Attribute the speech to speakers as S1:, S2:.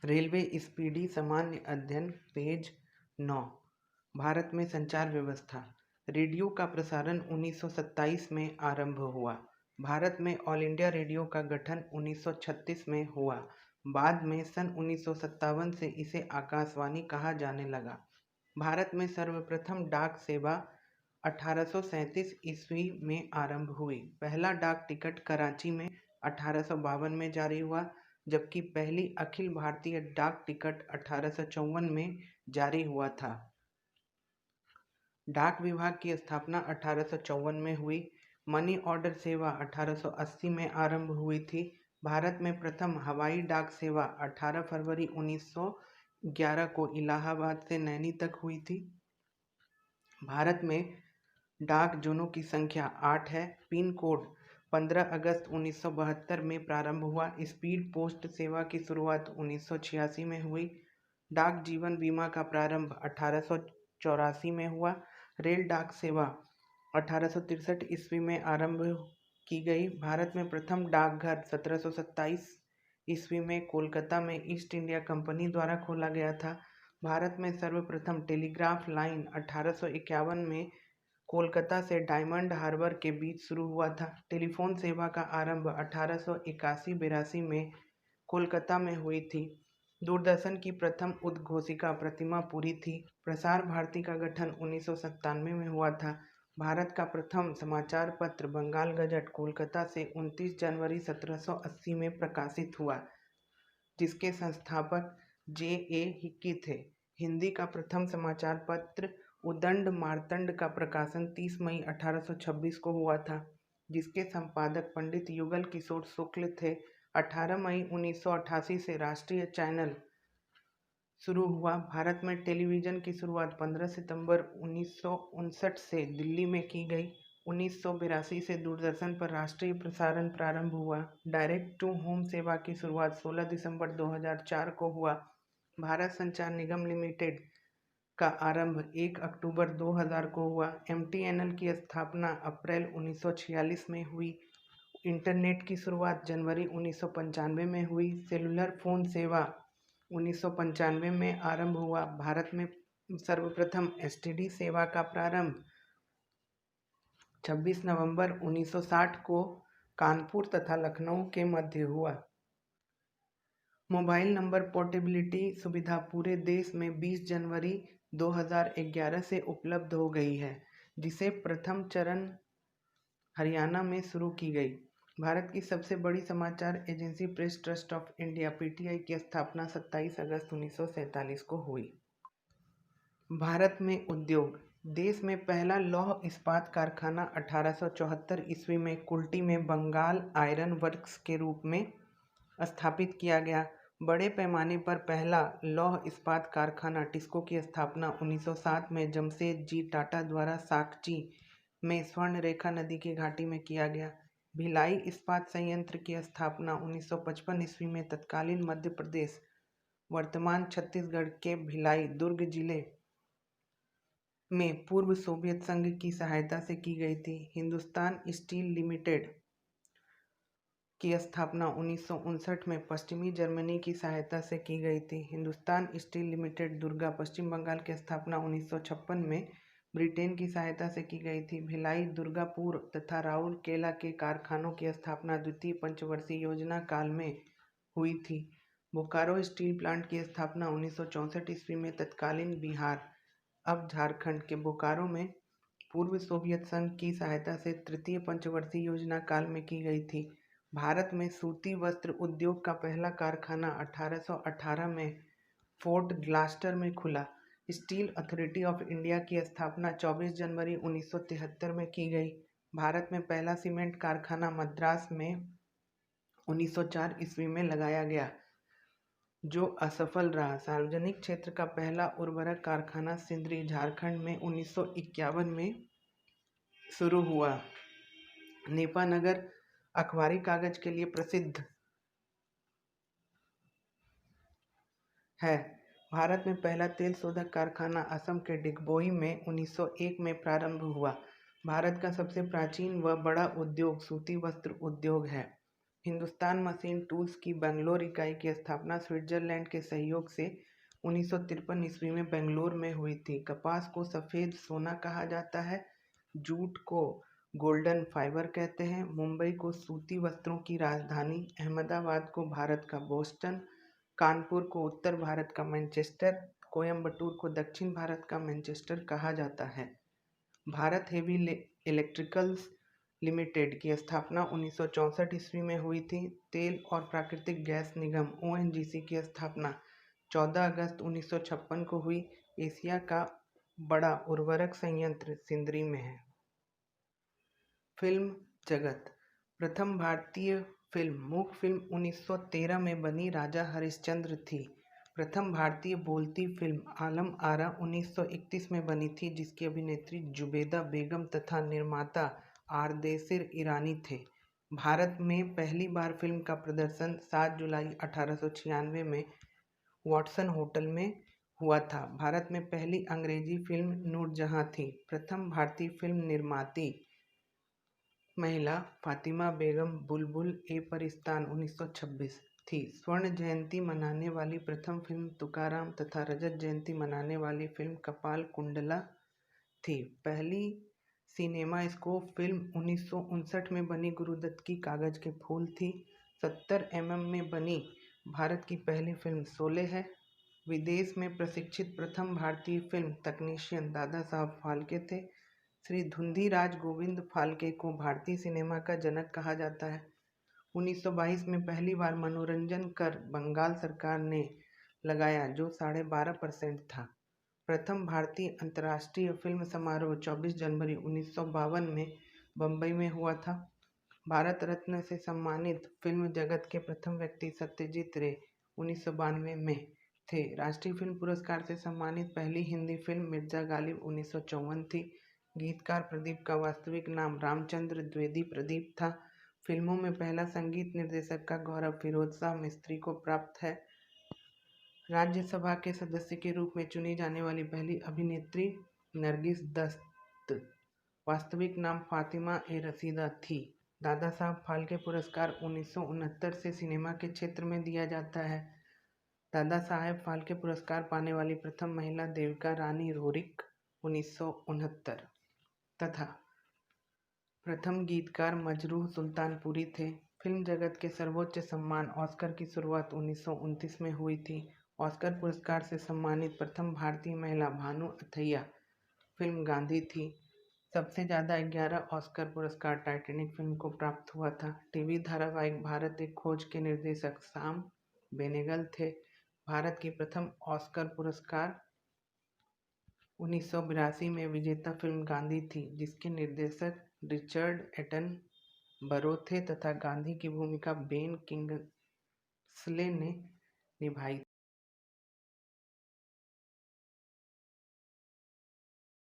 S1: Railway speedy सामान्य अध्ययन page 9। Bharat में संचार व्यवस्था। रेडियो का प्रसारण 1927 में आरंभ हुआ। भारत में ऑल इंडिया रेडियो का गठन 1936 में हुआ। बाद में सन 1957 से इसे आकाशवाणी कहा जाने लगा। भारत में सर्वप्रथम डाक सेवा 1837 ईस्वी में आरंभ हुई। पहला डाक टिकट कराची में 1852 में जारी हुआ, जबकि पहली अखिल भारतीय डाक टिकट 1854 में जारी हुआ था। डाक विभाग की स्थापना 1854 में हुई। मनी ऑर्डर सेवा 1880 में आरंभ हुई थी। भारत में प्रथम हवाई डाक सेवा 18 फरवरी 1911 को इलाहाबाद से नैनी तक हुई थी। भारत में डाक जोनों की संख्या 8 है। पिन कोड 15 अगस्त 1972 में प्रारंभ हुआ। स्पीड पोस्ट सेवा की शुरुआत 1986 में हुई। डाक जीवन बीमा का प्रारंभ 1884 में हुआ। रेल डाक सेवा 1863 ईस्वी में आरंभ की गई। भारत में प्रथम डाकघर 1727 ईस्वी में कोलकाता में ईस्ट इंडिया कंपनी द्वारा खोला गया था। भारत में सर्वप्रथम टेलीग्राफ लाइन 1851 में कोलकाता से डायमंड हार्बर के बीच शुरू हुआ था। टेलीफोन सेवा का आरंभ 1881-82 में कोलकाता में हुई थी। दूरदर्शन की प्रथम उद्घोषिका प्रतिमा पूरी थी। प्रसार भारती का गठन 1997 में हुआ था। भारत का प्रथम समाचार पत्र बंगाल गजट कोलकाता से 29 जनवरी 1780 में प्रकाशित हुआ, जिसके संस्थापक J.A. हिक्की थे। हिंदी का प्रथम समाचार पत्र उदंड मार्तंड का प्रकाशन 30 मई 1826 को हुआ था, जिसके संपादक पंडित युगल किशोर शुक्ल थे। 18 मई 1988 से राष्ट्रीय चैनल शुरू हुआ। भारत में टेलीविज़न की शुरुआत 15 सितंबर 1959 से दिल्ली में की गई। 1982 से दूरदर्शन पर राष्ट्रीय प्रसारण प्रारंभ हुआ। डायरेक्ट टू होम सेवा की शुरुआत 16 दिसंबर 2004 को हुआ। भारत संचार निगम लिमिटेड का आरंभ 1 अक्टूबर 2000 को हुआ। MTNL की स्थापना अप्रैल 1946 में हुई। इंटरनेट की शुरुआत जनवरी 1995 में हुई। सेलुलर फ़ोन सेवा 1995 में आरंभ हुआ। भारत में सर्वप्रथम STD सेवा का प्रारंभ 26 नवंबर 1960 को कानपुर तथा लखनऊ के मध्य हुआ। मोबाइल नंबर पोर्टेबिलिटी सुविधा पूरे देश में 20 जनवरी 2011 से उपलब्ध हो गई है, जिसे प्रथम चरण हरियाणा में शुरू की गई। भारत की सबसे बड़ी समाचार agency press trust of India PTI की स्थापना 27 अगस्त 1947 को हुई। भारत में उद्योग। देश में पहला लौह इस्पात कारखाना 1874 ईस्वी में कुल्टी में बंगाल आयरन वर्क्स के रूप में स्थापित किया गया। बड़े पैमाने पर पहला लौह इस्पात कारखाना टिस्को की स्थापना 1907 में जमशेदजी टाटा द्वारा साकची में स्वर्ण रेखा नदी की घाटी में किया गया। भिलाई इस्पात संयंत्र की स्थापना 1955 ईस्वी में तत्कालीन मध्य प्रदेश वर्तमान छत्तीसगढ़ के भिलाई दुर्ग जिले में पूर्व सोवियत संघ की सहायता से की गई थी। हिंदुस्तान स्टील लिमिटेड की स्थापना 1959 में पश्चिमी जर्मनी की सहायता से की गई थी। हिंदुस्तान स्टील लिमिटेड दुर्गा पश्चिम बंगाल की स्थापना 1956 में ब्रिटेन की सहायता से की गई थी। भिलाई, दुर्गापुर तथा राउरकेला के कारखानों की स्थापना द्वितीय पंचवर्षीय योजना काल में हुई थी। बोकारो स्टील प्लांट की स्थापना 1964 ईस्वी में तत्कालीन बिहार अब झारखंड के बोकारो में पूर्व सोवियत संघ की सहायता से तृतीय पंचवर्षीय योजना काल में की गई थी। भारत में सूती वस्त्र उद्योग का पहला कारखाना 1818 में फोर्ट ग्लास्टर में खुला। स्टील अथॉरिटी ऑफ इंडिया की स्थापना 24 जनवरी 1973 में की गई। भारत में पहला सीमेंट कारखाना मद्रास में 1904 ईस्वी में लगाया गया, जो असफल रहा। सार्वजनिक क्षेत्र का पहला उर्वरक कारखाना सिंदरी झारखंड में 1951 में शुरू हुआ। नेपानगर अखबारी कागज के लिए प्रसिद्ध है। भारत में पहला तेल शोधक कारखाना असम के डिगबोई में 1901 में प्रारंभ हुआ। भारत का सबसे प्राचीन व बड़ा उद्योग सूती वस्त्र उद्योग है। हिंदुस्तान मशीन टूल्स की बेंगलोर इकाई की स्थापना स्विट्जरलैंड के सहयोग से 1953 ईस्वी में बेंगलोर में हुई थी। कपास को सफ़ेद सोना कहा जाता है, जूट को गोल्डन फाइबर कहते हैं, मुंबई को सूती वस्त्रों की राजधानी, अहमदाबाद को भारत का बोस्टन, कानपुर को उत्तर भारत का मैनचेस्टर, कोयम्बटूर को दक्षिण भारत का मैनचेस्टर कहा जाता है। भारत हेवी इलेक्ट्रिकल्स लिमिटेड की स्थापना 1964 ईस्वी में हुई थी। तेल और प्राकृतिक गैस निगम ओएनजीसी की स्थापना 14 अगस्त 1956 को हुई। एशिया का बड़ा उर्वरक संयंत्र सिंदरी में है। फिल्म जगत। प्रथम भारतीय फिल्म मूक फिल्म 1913 में बनी राजा हरिश्चंद्र थी। प्रथम भारतीय बोलती फिल्म आलम आरा 1931 में बनी थी, जिसकी अभिनेत्री जुबेदा बेगम तथा निर्माता आरदेशिर ईरानी थे। भारत में पहली बार फिल्म का प्रदर्शन 7 जुलाई 1896 में वॉटसन होटल में हुआ था। भारत में पहली अंग्रेजी फिल्म नूरजहां थी। प्रथम भारतीय फिल्म निर्माती महिला फातिमा बेगम बुलबुल ए परिस्तान 1926 थी। स्वर्ण जयंती मनाने वाली प्रथम फिल्म तुकाराम तथा रजत जयंती मनाने वाली फिल्म कपाल कुंडला थी। पहली सिनेमा स्कोप फिल्म 1959 में बनी गुरुदत्त की कागज के फूल थी। 70 mm में बनी भारत की पहली फिल्म शोले है। विदेश में प्रशिक्षित प्रथम भारतीय फिल्म तकनीशियन दादा साहब फाल्के थे। श्री धुंधीराज गोविंद फाल्के को भारतीय सिनेमा का जनक कहा जाता है। 1922 में पहली बार मनोरंजन कर बंगाल सरकार ने लगाया, जो 12.5% था। प्रथम भारतीय अंतर्राष्ट्रीय फिल्म समारोह 24 जनवरी 1952 में बम्बई में हुआ था। भारत रत्न से सम्मानित फिल्म जगत के प्रथम व्यक्ति सत्यजीत रे 1992 में थे। राष्ट्रीय फिल्म पुरस्कार से सम्मानित पहली हिंदी फिल्म मिर्जा गालिब 1954 थी। गीतकार प्रदीप का वास्तविक नाम रामचंद्र द्विवेदी प्रदीप था। फिल्मों में पहला संगीत निर्देशक का गौरव फिरोज शाह मिस्त्री को प्राप्त है। राज्यसभा के सदस्य के रूप में चुनी जाने वाली पहली अभिनेत्री नरगिस दत्त, वास्तविक नाम फातिमा ए रशीदा थी। दादा साहब फाल्के पुरस्कार 1969 से सिनेमा के क्षेत्र में दिया जाता है। दादा साहेब फाल्के पुरस्कार पाने वाली प्रथम महिला देविका रानी रोरिक 1969 तथा प्रथम गीतकार मजरूह सुल्तानपुरी थे। फिल्म जगत के सर्वोच्च सम्मान ऑस्कर की शुरुआत 1929 में हुई थी। ऑस्कर पुरस्कार से सम्मानित प्रथम भारतीय महिला भानु अथैया फिल्म गांधी थी। सबसे ज़्यादा 11 ऑस्कर पुरस्कार टाइटैनिक फिल्म को प्राप्त हुआ था। टीवी धारावाहिक भारत एक खोज के निर्देशक साम बेनेगल थे। भारत की प्रथम ऑस्कर पुरस्कार 1982 में विजेता फिल्म गांधी थी, जिसके निर्देशक रिचर्ड एटनबरो थे तथा गांधी की भूमिका बेन किंग्सले ने निभाई।